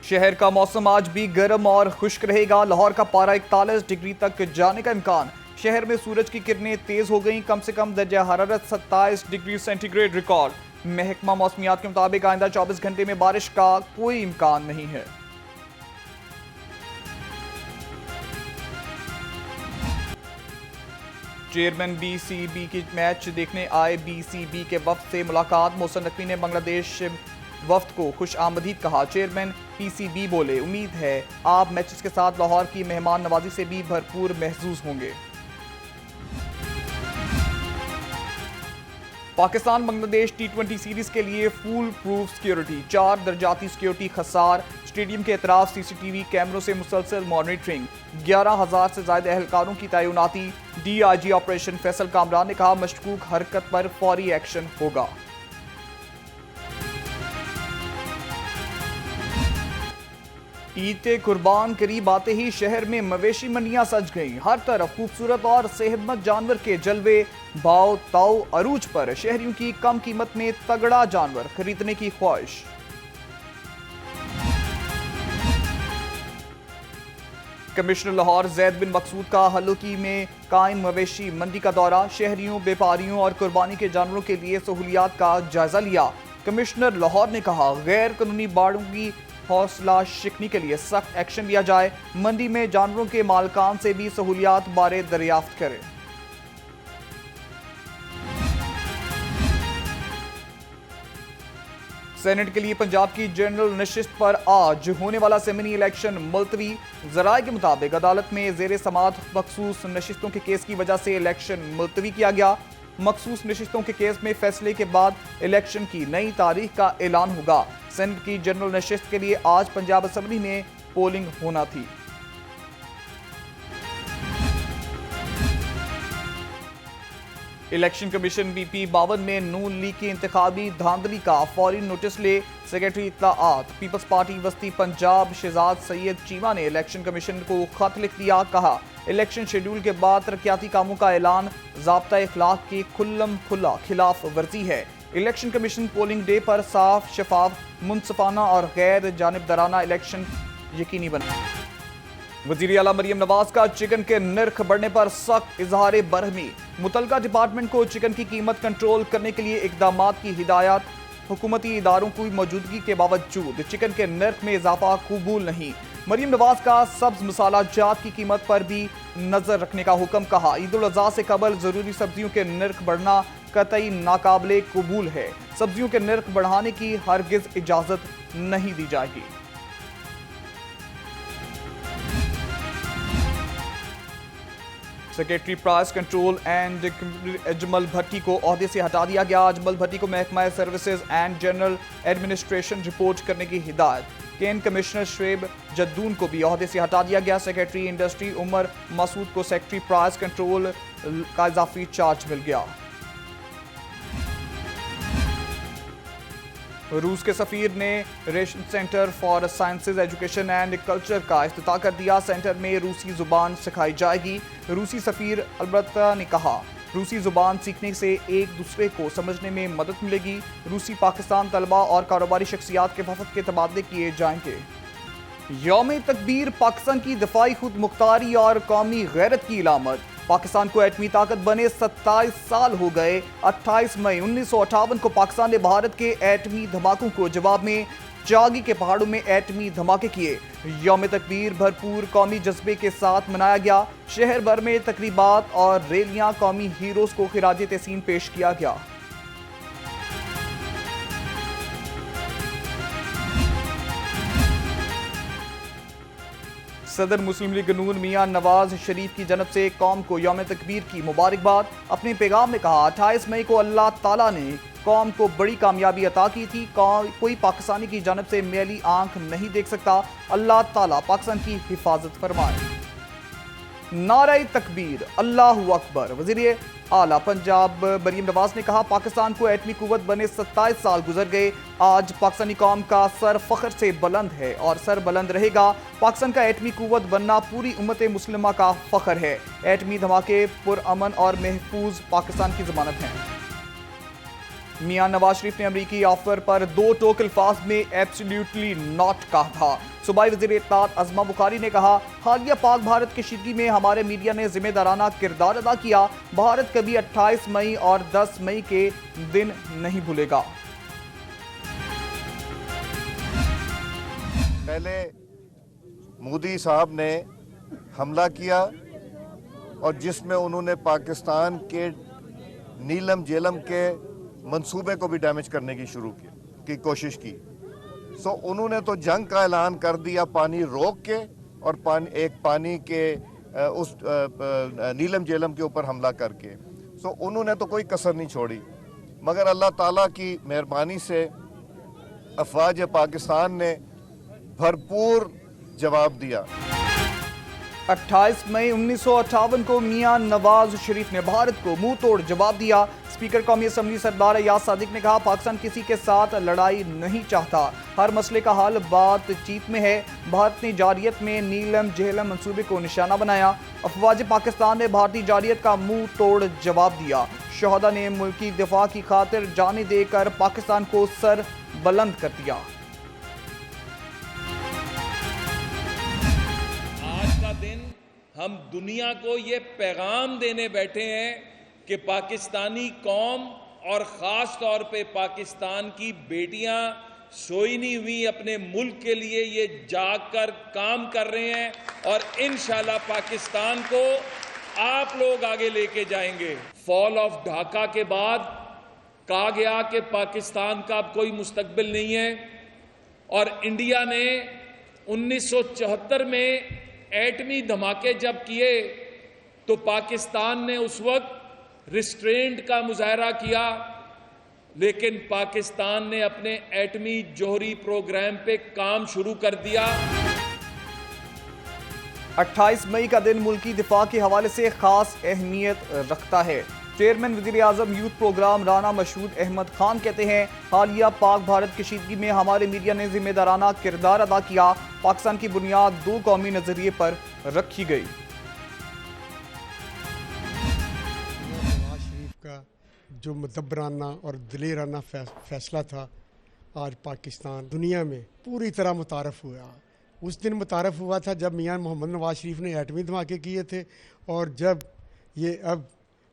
शहर का मौसम आज भी गर्म और खुश्क रहेगा। लाहौर का पारा 41 डिग्री तक जाने का इम्कान। शहर में सूरज की किरणें तेज हो गईं। कम से कम दर्जा हरारत 27 डिग्री सेंटीग्रेड रिकॉर्ड। महकमा मौसमियात के मुताबिक आइंदा 24 घंटे में बारिश का कोई इम्कान नहीं है। चेयरमैन बीसीबी की मैच देखने आए बीसीबी के वफ्द से मुलाकात। मोहसिन नकवी ने बांग्लादेश वफ्द को खुश आमदीद कहा। चेयरमैन पीसीबी बोले, उम्मीद है आप मैचेस के साथ लाहौर की मेहमान नवाजी से भी भरपूर महसूस होंगे। पाकिस्तान बांग्लादेश T20 सीरीज के लिए फूल प्रूफ सिक्योरिटी। 4 दर्जाती सिक्योरिटी खसार। स्टेडियम के अतराफ सीसीटीवी कैमरों से मुसलसल मॉनिटरिंग। 11,000 से ज्यादा एहलकारों की तैनाती। डीआईजी ऑपरेशन फैसल कामरान ने कहा, मशकूक हरकत पर फौरी एक्शन होगा। ईद कुर्बान करीब आते ही शहर में मवेशी मंडियां सज गईं। हर तरफ खूबसूरत और सेहतमंद जानवर के जलवे। भाव ताऊ अरूज पर शहरियों की कम कीमत में तगड़ा जानवर खरीदने की ख्वाहिश। कमिश्नर लाहौर जैद बिन मकसूद का हल्लुकी में कायम मवेशी मंडी का दौरा। शहरियों, व्यापारियों और कुर्बानी के जानवरों के लिए सहूलियात का जायजा लिया। कमिश्नर लाहौर ने कहा, गैर कानूनी बाड़ों की हौसला शिकनी के लिए सख्त एक्शन लिया जाए। मंडी में जानवरों के मालकान से भी सहूलियात बारे दरियाफ्त करें। सेनेट के लिए पंजाब की जनरल नशिस्त पर आज होने वाला सेमिनी इलेक्शन मुलतवी। जराये के मुताबिक अदालत में जेर समात मखसूस नशिस्तों के केस की वजह से इलेक्शन मुलतवी किया गया। मखसूस नशिस्तों के केस में फैसले के बाद इलेक्शन की नई तारीख का ऐलान होगा। सेनेट की जनरल नशिस्त के लिए आज पंजाब असेंबली में पोलिंग होना थी। इलेक्शन कमीशन BP 52 में नून लीग की इंतखाबी धांधली का फौरी नोटिस ले। सेक्रेटरी इत्तलाआत पीपल्स पार्टी वस्ती पंजाब शहजाद सैयद चीमा ने इलेक्शन कमीशन को खत लिख दिया। कहा, इलेक्शन शेड्यूल के बाद तरक्याती कामों का ऐलान ज़ाब्ता इखलाक की खुल्लम खुल्ला खिलाफ वर्जी है। इलेक्शन कमीशन पोलिंग डे पर साफ, शफाफ, मुनसफाना और गैर जानिबदाराना इलेक्शन यकीनी बना। वज़ीर आला मरियम नवाज का चिकन के नर्ख बढ़ने पर सख्त इजहार बरहमी। मुतलका डिपार्टमेंट को चिकन की कीमत कंट्रोल करने के लिए इकदाम की हिदायत। हुकूमती इदारों की मौजूदगी के बावजूद चिकन के नर्ख में इजाफा कबूल नहीं। मरियम नवाज का सब्ज मसाला जात की कीमत पर भी नजर रखने का हुक्म। कहा, ईद उल अज़हा से कबल जरूरी सब्जियों के नर्ख बढ़ना कतई नाकाबिले कबूल है। सब्जियों के नर्ख बढ़ाने की हरगिज इजाजत नहीं दी जाएगी। Secretary price control and Ajmal Bhatti को ओहदे से हटा दिया गया। अजमल भट्टी को महकमा services and general administration report करने की हिदायत। केन कमिश्नर शुएब जद्दून को भी ओहदे से हटा दिया गया। सेक्रेटरी इंडस्ट्री उमर मसूद को सेक्रेटरी प्राइस कंट्रोल का इजाफी चार्ज मिल गया। रूस के सफीर ने ration centre for sciences education and culture का इफ्तिताह कर दिया। सेंटर में रूसी जुबान सिखाई जाएगी। रूसी सफीर अलबत्ता ने कहा, रूसी जुबान सीखने से एक दूसरे को समझने में मदद मिलेगी। रूसी पाकिस्तान तलबा और कारोबारी शख्सियात के वफद के तबादले किए जाएंगे। यौम तकबीर पाकिस्तान की दफाई खुद मुख्तारी और कौमी गैरत की इलामत। पाकिस्तान को एटमी ताकत बने 27 साल हो गए। 28 मई 1958 को पाकिस्तान ने भारत के एटमी धमाकों को जवाब में जागी के पहाड़ों में एटमी धमाके किए। यौम तकबीर भरपूर कौमी जज्बे के साथ मनाया गया। शहर भर में तकरीबात और रैलियां कौमी हीरोज को खिराजे तहसीन पेश किया गया। सदर मुस्लिम लीग नून मियां नवाज शरीफ की जनब से कौम को यौम तकबीर की मुबारकबाद। अपने पैगाम में कहा, 28 मई को अल्लाह ताला ने कौम को बड़ी कामयाबी अता की थी। कोई पाकिस्तानी की जनब से मैली आंख नहीं देख सकता। अल्लाह ताला पाकिस्तान की हिफाजत फरमाए। नारे तकबीर, अल्लाहु अकबर। वज़ीर आला पंजाब मरियम नवाज ने कहा, पाकिस्तान को एटमी कुव्वत बने 27 साल गुजर गए। आज पाकिस्तानी कौम का सर फख्र से बुलंद है और सर बुलंद रहेगा। पाकिस्तान का एटमी कुव्वत बनना पूरी उम्मत मुस्लिमा का फख्र है। एटमी धमाके पुरअमन और महफूज पाकिस्तान की जमानत हैं। मियां नवाज शरीफ ने अमरीकी ऑफर पर 2 टोक अल्फाज में एब्सोल्युटली नॉट कहा था। सूबाई वज़ीर इत्तलात अज़मा बुखारी ने कहा, हालिया पाक भारत कशीदगी में हमारे मीडिया ने जिम्मेदाराना किरदार अदा किया। भारत कभी 28 मई और 10 मई के दिन नहीं भूलेगा। पहले मोदी साहब ने हमला किया और जिसमें उन्होंने पाकिस्तान के नीलम जेलम के मंसूबे को भी डैमेज करने की कोशिश की। सो उन्होंने तो जंग का ऐलान कर दिया पानी रोक के और पानी के उस नीलम जेलम के ऊपर हमला करके। सो उन्होंने तो कोई कसर नहीं छोड़ी, मगर अल्लाह ताला की मेहरबानी से अफवाज पाकिस्तान ने भरपूर जवाब दिया। 28 मई 1958 को मियां नवाज शरीफ ने भारत को मुंह तोड़ जवाब दिया। स्पीकर कौमी असम्बली सरदार अयाज सादिक ने कहा, पाकिस्तान किसी के साथ लड़ाई नहीं चाहता, हर मसले का हल बातचीत में है। भारत ने जारियत में नीलम जेहलम मंसूबे को निशाना बनाया। अफवाज पाकिस्तान ने भारतीय जारियत का मुंह तोड़ जवाब दिया। शोहदा ने मुल्की दिफा की खातिर जाने देकर पाकिस्तान को सर बुलंद कर दिया। दिन हम दुनिया को ये पैगाम देने बैठे हैं कि पाकिस्तानी कौम और ख़ास तौर पे पाकिस्तान की बेटियां सोई नहीं हुई, अपने मुल्क के लिए ये जाग कर काम कर रहे हैं और इंशाल्लाह पाकिस्तान को आप लोग आगे लेके जाएंगे। फॉल ऑफ ढाका के बाद कहा गया कि पाकिस्तान का अब कोई मुस्तकबिल नहीं है और इंडिया ने 1974 में एटमी धमाके जब किए तो पाकिस्तान ने उस वक्त रिस्ट्रेंट का मुजाहरा किया, लेकिन पाकिस्तान ने अपने एटमी जोहरी प्रोग्राम पे काम शुरू कर दिया। 28 मई का दिन मुल्की दिफा के हवाले से खास अहमियत रखता है। चेयरमैन वज़ीर आज़म यूथ प्रोग्राम राना मशहूद अहमद खान कहते हैं, हालिया पाक भारत कशीदगी में हमारे मीडिया ने जिम्मेदाराना किरदार अदा किया। पाकिस्तान की बुनियाद 2 कौमी नजरिए पर रखी गई। नवाज शरीफ का जो मुदब्बराना और दिलेराना फैसला था, आज पाकिस्तान दुनिया में पूरी तरह मुतारफ हुआ। उस दिन मुतारफ हुआ था जब मियां मोहम्मद नवाज शरीफ ने एटमी धमाके किए थे, और जब ये अब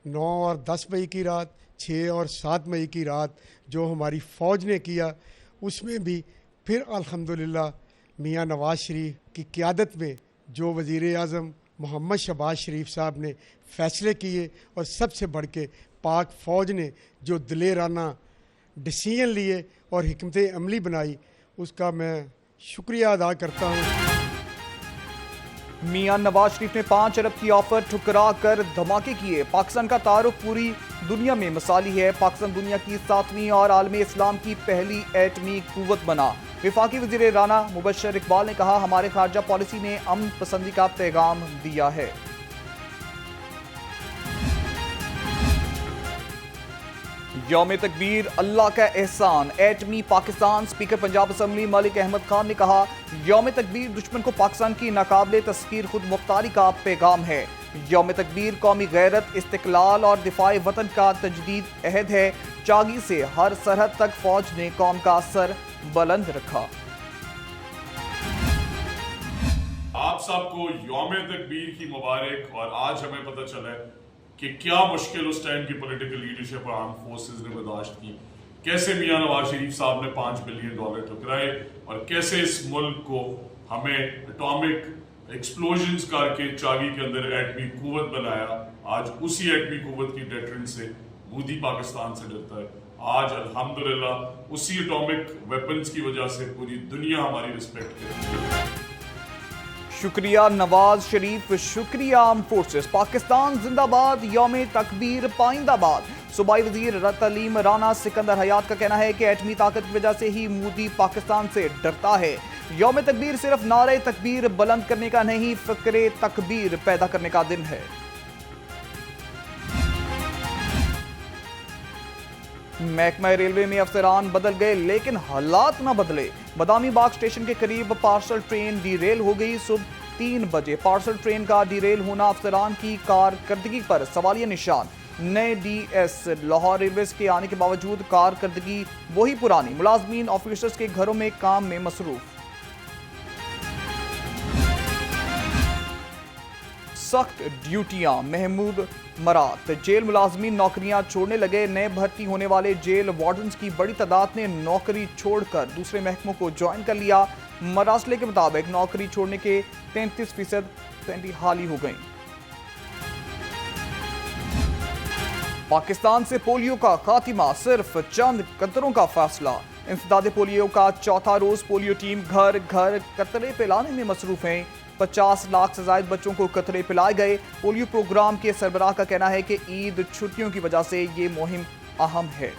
9 और 10 मई की रात, 6 और 7 मई की रात जो हमारी फ़ौज ने किया, उसमें भी फिर अल्हम्दुलिल्लाह मियां नवाज शरीफ की क़ियादत में जो वज़ीर आज़म मोहम्मद शहबाज शरीफ साहब ने फ़ैसले किए और सबसे बढ़ के पाक फ़ौज ने जो दिलेराना डिसीजन लिए और हिकमत अमली बनाई, उसका मैं शुक्रिया अदा करता हूँ। मियां नवाज शरीफ ने 5 अरब की ऑफर ठुकरा कर धमाके किए। पाकिस्तान का तारुफ पूरी दुनिया में मिसाली है। पाकिस्तान दुनिया की 7वीं और आलमी इस्लाम की पहली एटमी कुव्वत बना। वफाकी वज़ीर राना मुबशर इकबाल ने कहा, हमारे खारजा पॉलिसी ने अमन पसंदी का पैगाम दिया है। यौम तकबीर अल्लाह का एहसान, एटमी पाकिस्तान। स्पीकर पंजाब असम्बली मलिक अहमद खान ने कहा, यौम तकबीर दुश्मन को पाकिस्तान की नाकाबिले तस्खीर खुद मुख्तारी का पैगाम है। यौम तकबीर कौमी गैरत, इस्तिकलाल और दिफाए वतन का तजदीद अहद है। चागी से हर सरहद तक फौज ने कौम का सर बुलंद रखा। आप सबको यौम तकबीर की मुबारक। और आज हमें पता चला है कि क्या मुश्किल उस टाइम की पॉलिटिकल लीडरशिप और आर्म फोर्सेस ने बर्दाश्त की, कैसे मियां नवाज शरीफ साहब ने $5 बिलियन ठुकराए और कैसे इस मुल्क को हमें एटॉमिक एक्सप्लोजन्स करके चागी के अंदर एटमी कुव्वत बनाया। आज उसी एटमी कुव्वत की डेटरेंस से मोदी पाकिस्तान से डरता है। आज अल्हम्दुलिल्लाह उसी एटॉमिक वेपन्स की वजह से पूरी दुनिया हमारी रिस्पेक्ट करती है। शुक्रिया नवाज शरीफ, शुक्रिया आर्म फोर्सेस। पाकिस्तान जिंदाबाद, यौम तकबीर पाइंदाबाद। सूबाई वजीर तलीम राना सिकंदर हयात का कहना है कि एटमी ताकत की वजह से ही मोदी पाकिस्तान से डरता है। यौम तकबीर सिर्फ नारे तकबीर बुलंद करने का नहीं, फिक्रे तकबीर पैदा करने का दिन है। महकमा रेलवे में अफसरान बदल गए लेकिन हालात ना बदले। बदामी बाग स्टेशन के करीब पार्सल ट्रेन डीरेल हो गई। सुबह 3 बजे पार्सल ट्रेन का डीरेल होना अफसरान की कारकर्दगी पर सवालिया निशान। नए डीएस लाहौर रेलवेज के आने के बावजूद कारकर्दगी वही पुरानी, मुलाजमीन ऑफिसर्स के घरों में काम में मसरूफ। सख्त ड्यूटियां, महमूद मरात। जेल मुलाजमीन नौकरियां छोड़ने लगे। नए भर्ती होने वाले जेल वार्डन्स की बड़ी तादाद ने नौकरी छोड़कर दूसरे महकमों को ज्वाइन कर लिया। मरासले के मुताबिक नौकरी छोड़ने के 33% सेंटी हाली हो गई। पाकिस्तान से पोलियो का खात्मा, सिर्फ चंद कतरों का फैसला। इंसदाद पोलियो का चौथा रोज, पोलियो टीम घर घर कतरे पिलाने में मसरूफ है। 50 लाख से ज्यादा बच्चों को कतरे पिलाए गए। पोलियो प्रोग्राम के सरबराह का कहना है कि ईद छुट्टियों की वजह से ये मुहिम अहम है।